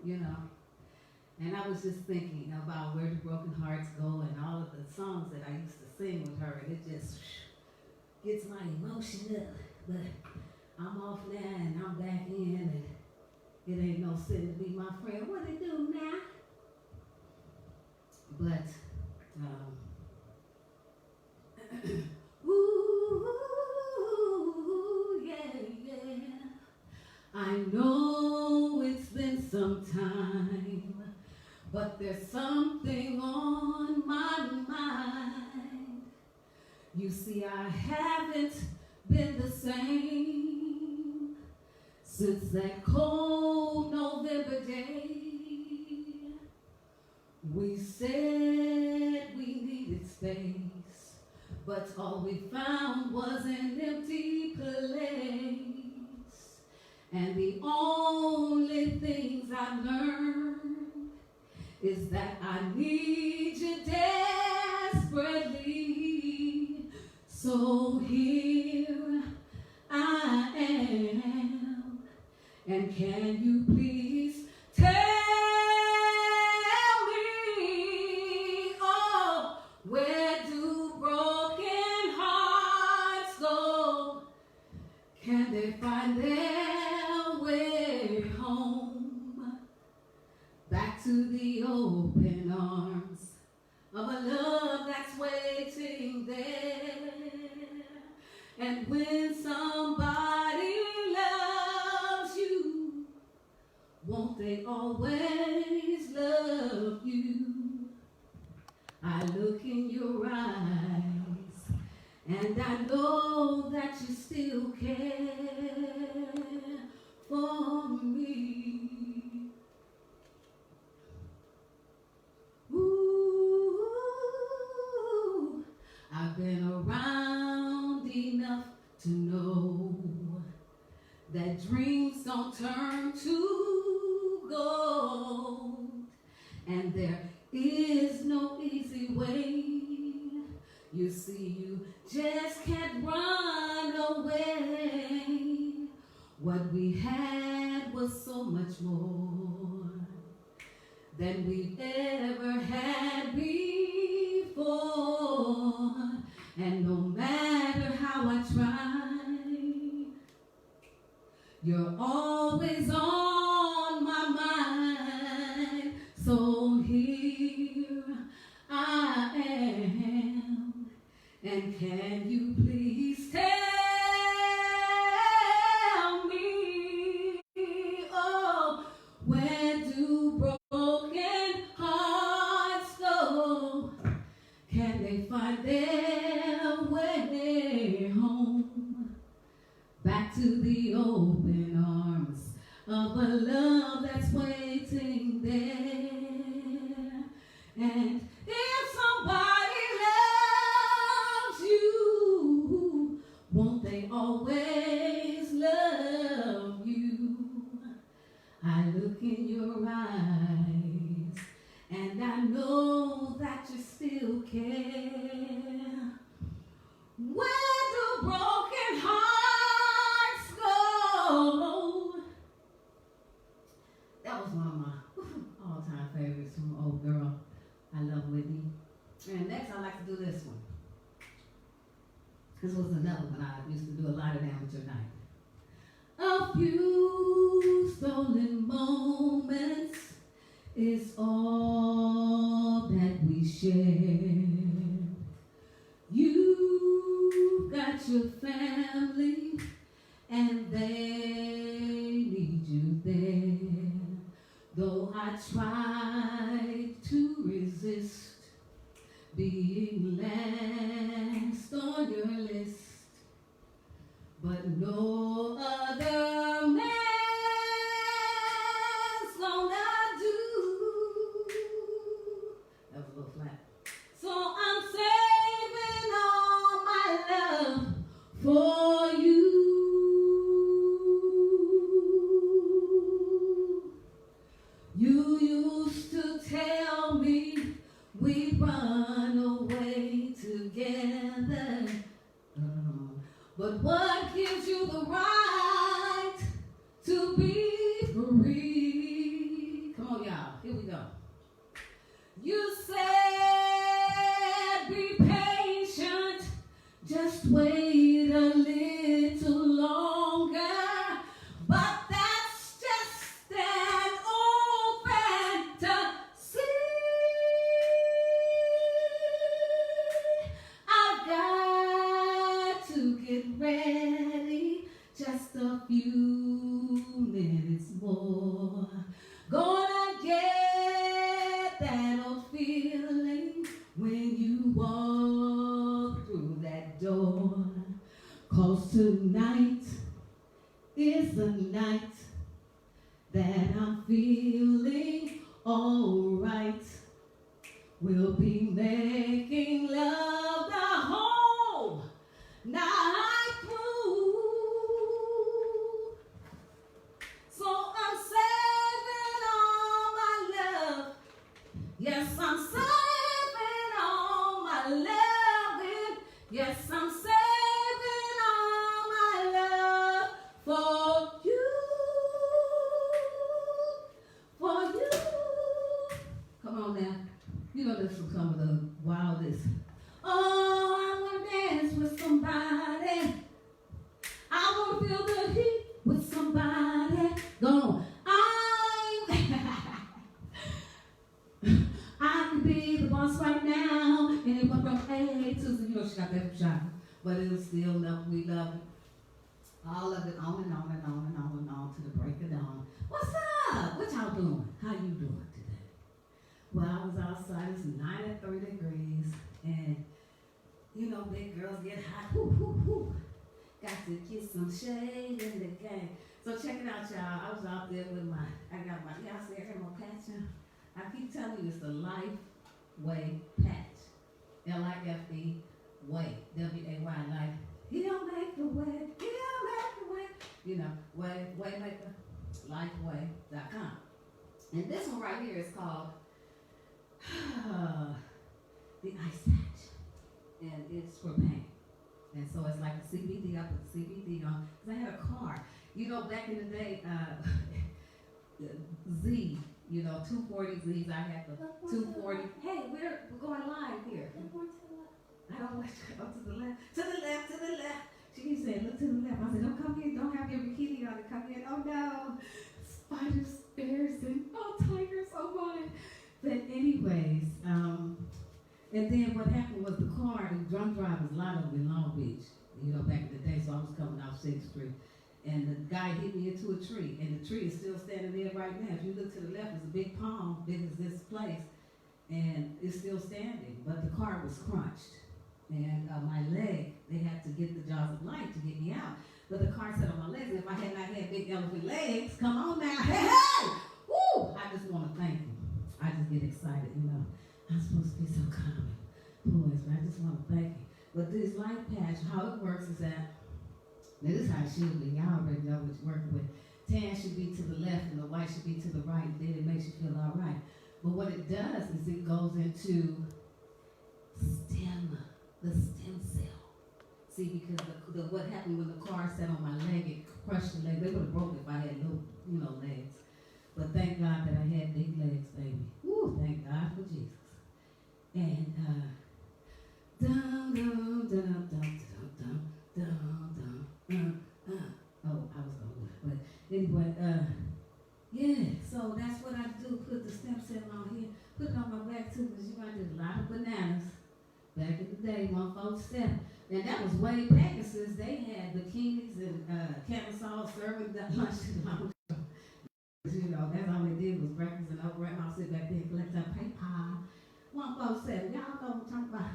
you know. And I was just thinking about where the broken hearts go and all of the songs that I used to sing with her, and it just gets my emotion up. But I'm off now and I'm back in, and it ain't no sin to be my friend. What it do now? But, ooh, yeah, yeah. I know it's been some time, but there's something on my mind. You see, I haven't been the same since that cold November day. We said we needed space, but all we found was an empty place. And the only things I've learned is that I need you desperately. So here I am, and can you please tell me, oh, where do broken hearts go? Can they find their way home? Back to the open arms of a love that's waiting there. And when somebody loves you, won't they always love you? I look in your eyes, and I know that you still care for me. Ooh, I've been around enough to know that dreams don't turn to gold, and there is no easy way. You see, you just can't run away. What we had was so much more than we've ever had before. And no matter how I try, you're always on my mind. So here I am, and can you please tell me, oh, where do broken hearts go? Can they find their way home? Back to the open arms of a love that's waiting there. And if somebody loves you, won't they always love you? I look in your eyes, and I know that you still care. Where do broken hearts go? That was one of my all-time favorites from Old Girl. I love Whitney. And next I'd like to do this one. This was another one I used to do a lot of amateur night. A few stolen moments is all that we share. You've got your family, and they need you there. Though I tried to resist being last on your list, but no other man's gonna do. That was a little flat. So I'm saving all my love for you. You used to tell me we'd run away together. But what gives you the right to be free? Come alright. We'll be making love the whole night through. So I'm saving all my love. Yes, I'm saving all my loving. Yes, I'm saving all my love for you. For you. Come on now. You know this from some of the wildest. Oh, I want to dance with somebody. I want to feel the heat with somebody. Go on. I can be the boss right now. And it went from A to Z. You know, she got that shot. But it was still love. We love it. All of it on and on and on and on and on to the break of dawn. What's up? What y'all doing? How you doing today? Well, I was outside. It's 93 degrees. And, you know, big girls get hot. Whoo, whoo, whoo. Got to get some shade in the game. So check it out, y'all. I was out there with y'all see my patch on? I keep telling you, it's the Lifeway patch. L-I-F-E, way, W-A-Y, life. He'll make the way, he'll make the way. You know, Waymaker, lifeway.com. And this one right here is called the Ice Patch. And it's for pain. And so it's like a CBD, I put the CBD on. Because I had a car. You know, back in the day, Z, you know, 240 Z's, I had the 240. Hey, we're going live here. I don't want to go to the left. To the left, to the left. She keeps saying, look to the left. I said, don't come here, don't have your bikini on to come in. Oh no. Spiders, bears, and tigers, oh my. But anyways, and then what happened was the car, the drunk drivers, a lot of them in Long Beach, you know, back in the day, so I was coming off 6th Street. And the guy hit me into a tree, and the tree is still standing there right now. If you look to the left, there's a big palm, big as this place, and it's still standing, but the car was crunched. And my leg, they had to get the jaws of life to get me out. But the car sat on my legs, and if I had not had big elephant legs, come on now, hey, hey! Woo! I just want to thank you. I just get excited, you know. I'm supposed to be so calm and poised, but I just want to thank you. But this life patch, how it works is that, now this is how it should be. Y'all already know what you're working with. Tan should be to the left and the white should be to the right, and then it makes you feel all right. But what it does is it goes into the stem cell. See, because what happened when the car sat on my leg, it crushed the leg. They would have broke it if I had no, legs. But thank God that I had big legs, baby. Woo, thank God for Jesus. And oh, I was gonna do it. But anyway, yeah, so that's what I do, put the stem cell on here, put it on my back too, because I did a lot of bananas back in the day, 147. And that was way back since they had bikinis and camisole serving that lunch and all. You know, that's all they did was breakfast and overnight. I'll sit back there and collect up paper. 147, y'all know what I'm talking about.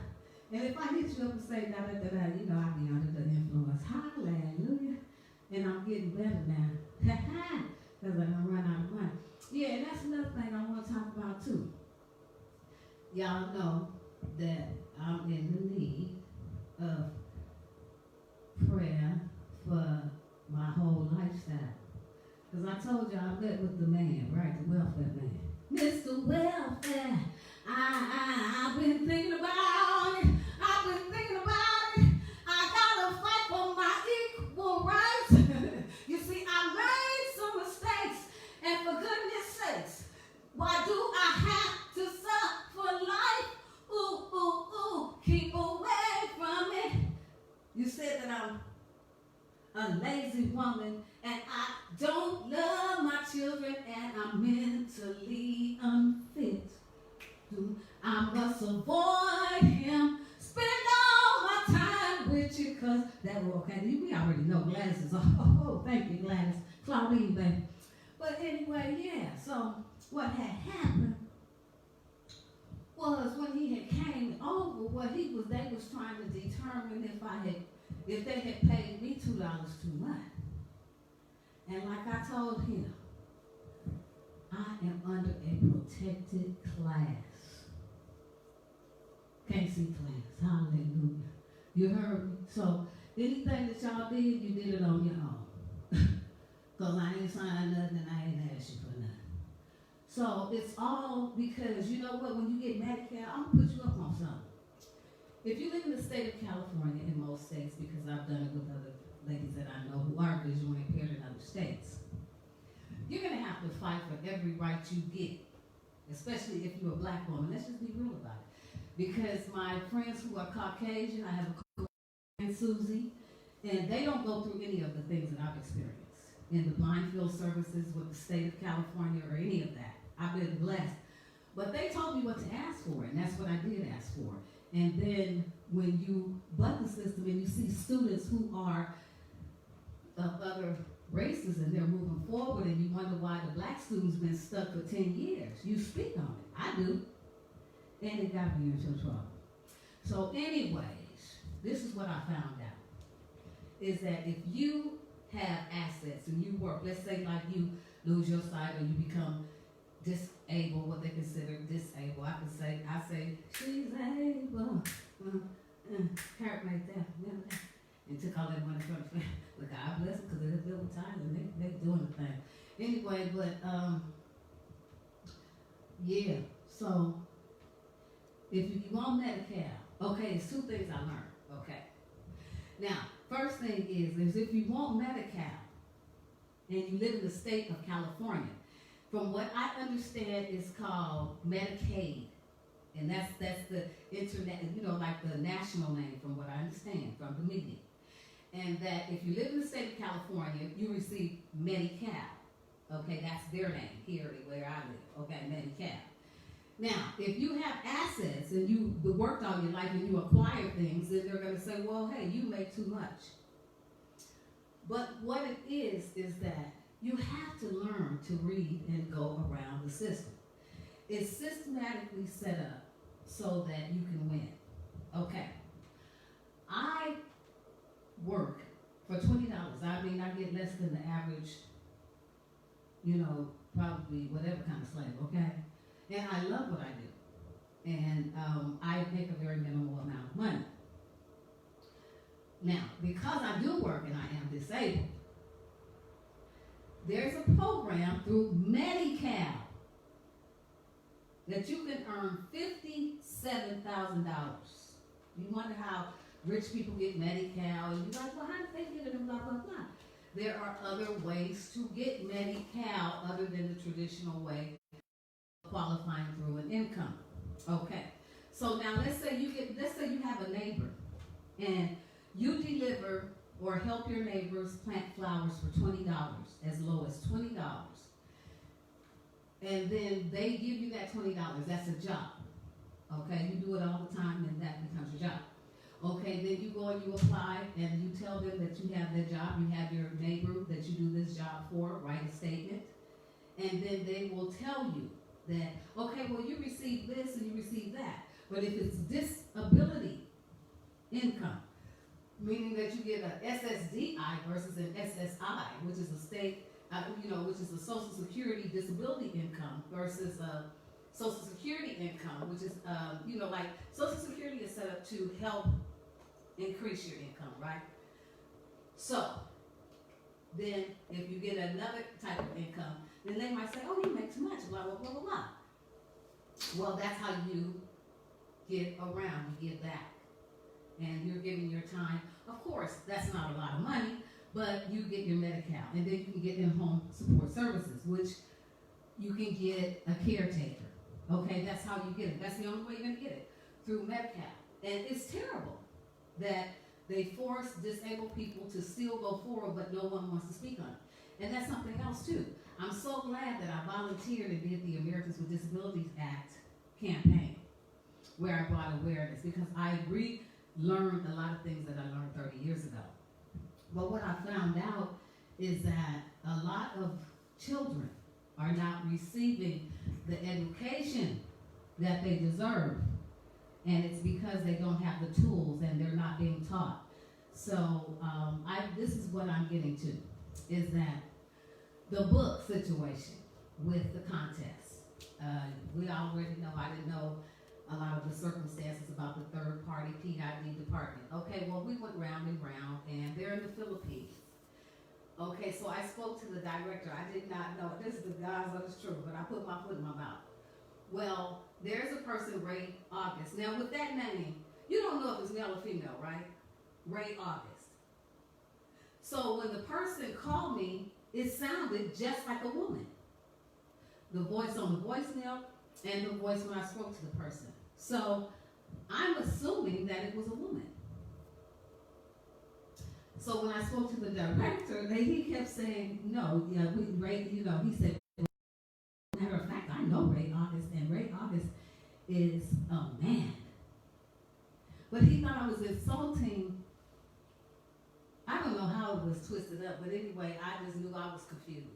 And if I hit you up and say da-da-da-da, you know I'll be under the influence. Hallelujah. And I'm getting better now. Because I'm going to run out of money. Yeah, and that's another thing I want to talk about too. Y'all know that I'm in the need of prayer for my whole lifestyle. Because I told you I met with the man, right? The welfare man. Mr. Welfare, I've been thinking about it. I've been thinking about it. I gotta fight for my equal rights. You see, I made some mistakes, and for goodness sakes, why do I have to suffer life? Ooh, ooh, ooh, keep away from it. You said that I'm a lazy woman, and I don't love my children, and I'm mentally unfit. I must avoid him, spend all my time with you, because that will, okay, we already know Gladys is, oh, thank you, Gladys, Claudine, baby. But anyway, yeah, so what had happened was when he had came over, they was trying to determine if they had paid me $2 too much. And like I told him, I am under a protection protected class. Can't see class. Hallelujah. You heard me? So anything that y'all did, you did it on your own. Because I ain't signed nothing and I ain't asked you for nothing. So it's all because, you know what, when you get Medicare, I'm going to put you up on something. If you live in the state of California, in most states, because I've done it with other ladies that I know who are visually impaired in other states, you're going to have to fight for every right you get, especially if you're a black woman. Let's just be real about it. Because my friends who are Caucasian, I have a friend, Susie, and they don't go through any of the things that I've experienced in the blind field services with the state of California or any of that. I've been blessed. But they told me what to ask for, and that's what I did ask for. And then when you butt the system and you see students who are of other races and they're moving forward and you wonder why the black student's been stuck for 10 years, you speak on it. I do. And it got me into trouble. So anyways, this is what I found out, is that if you have assets and you work, let's say like you lose your sight or you become disabled, what they consider disabled. I say, she's able. Kurt right there. And took all that money from the family. But God bless them because they're building time and they're doing the thing. Anyway, but yeah. So if you want Medicare, okay, there's two things I learned. Okay. Now, first thing is if you want Medicare and you live in the state of California, from what I understand, is called Medicaid, and that's the internet, like the national name, from what I understand from the media. And that if you live in the state of California, you receive Medi-Cal. Okay, that's their name here where I live. Okay, Medi-Cal. Now, if you have assets and you worked all your life and you acquire things, then they're going to say, well, hey, you make too much. But what it is that you have to learn to read and go around the system. It's systematically set up so that you can win. Okay. I work for $20. I mean, I get less than the average, probably whatever kind of slave, okay? And I love what I do. And I make a very minimal amount of money. Now, because I do work and I am disabled, there's a program through Medi-Cal that you can earn $57,000. You wonder how rich people get Medi-Cal, and you're like, well, how did they get it, and blah, blah, blah. There are other ways to get Medi-Cal other than the traditional way of qualifying through an income. Okay. So now let's say you have a neighbor, and you deliver or help your neighbors plant flowers for $20, as low as $20. And then they give you that $20. That's a job. Okay, you do it all the time, and that becomes your job. Okay, then you go and you apply, and you tell them that you have that job. You have your neighbor that you do this job for, write a statement. And then they will tell you that, okay, well, you receive this and you receive that. But if it's disability income, meaning that you get an SSDI versus an SSI, which is a state, which is a Social Security disability income versus a Social Security income, which is, like Social Security is set up to help increase your income, right? So then if you get another type of income, then they might say, oh, you make too much, blah, blah, blah, blah, blah. Well, that's how you get around, you give back. And you're giving your time. Of course, that's not a lot of money, but you get your Medi-Cal. And then you can get in-home support services, which you can get a caretaker. Okay, that's how you get it. That's the only way you're going to get it, through Medi-Cal. And it's terrible that they force disabled people to still go forward, but no one wants to speak on it. And that's something else, too. I'm so glad that I volunteered and did the Americans with Disabilities Act campaign, where I brought awareness, because I learned a lot of things that I learned 30 years ago. But what I found out is that a lot of children are not receiving the education that they deserve. And it's because they don't have the tools and they're not being taught. So this is what I'm getting to, is that the book situation with the contest. We already know. I didn't know a lot of the circumstances about the third party PID department. Okay, well, we went round and round, and they're in the Philippines. Okay, so I spoke to the director. I did not know. This is the God's honest truth, but I put my foot in my mouth. Well, there's a person, Ray August. Now, with that name, you don't know if it's male or female, right? Ray August. So when the person called me, it sounded just like a woman. The voice on the voicemail and the voice when I spoke to the person. So I'm assuming that it was a woman. So when I spoke to the director, he kept saying, no, yeah, Ray, he said, matter of fact, I know Ray August, and Ray August is a man. But he thought I was insulting. I don't know how it was twisted up, but anyway, I just knew I was confused.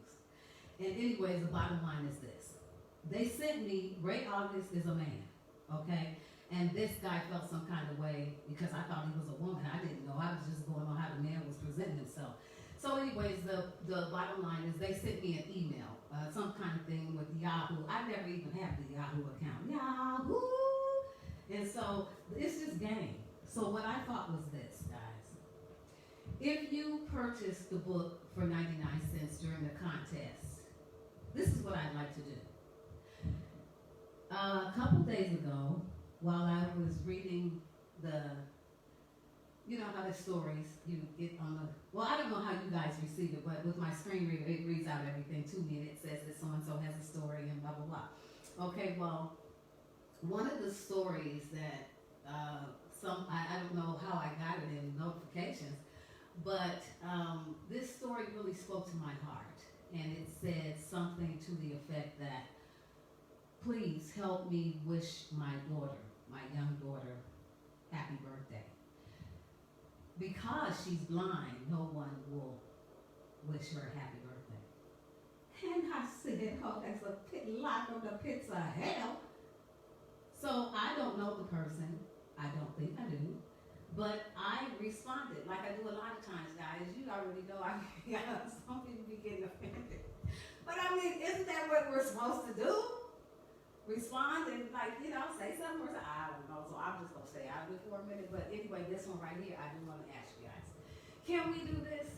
And anyways, the bottom line is this. They sent me, Ray August is a man, okay? And this guy felt some kind of way because I thought he was a woman. I didn't know. I was just going on how the man was presenting himself. So anyways, the bottom line is they sent me an email, some kind of thing with Yahoo. I never even had the Yahoo account. Yahoo! And so it's just game. So what I thought was this, guys. If you purchased the book for 99 cents during the contest, this is what I'd like to do. A couple days ago, while I was reading you know how the stories you get on the, well, I don't know how you guys receive it, but with my screen reader, it reads out everything to me, and it says that so-and-so has a story and blah, blah, blah. Okay, well, one of the stories that I don't know how I got it in notifications, but this story really spoke to my heart, and it said something to the effect that, please help me wish my young daughter, happy birthday. Because she's blind, no one will wish her a happy birthday. And I said, oh, that's a lot of the pits of hell. So I don't know the person. I don't think I do. But I responded, like I do a lot of times, guys. You already know some people be getting offended. But I mean, isn't that what we're supposed to do? Respond and say something or say, I don't know, so I'm just going to stay out of it for a minute. But anyway, this one right here, I do want to ask you guys. Can we do this?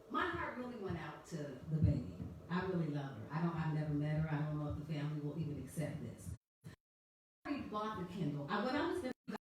My heart really went out to the baby. I really love her. I've never met her. I don't know if the family will even accept this. I bought the Kindle. What I was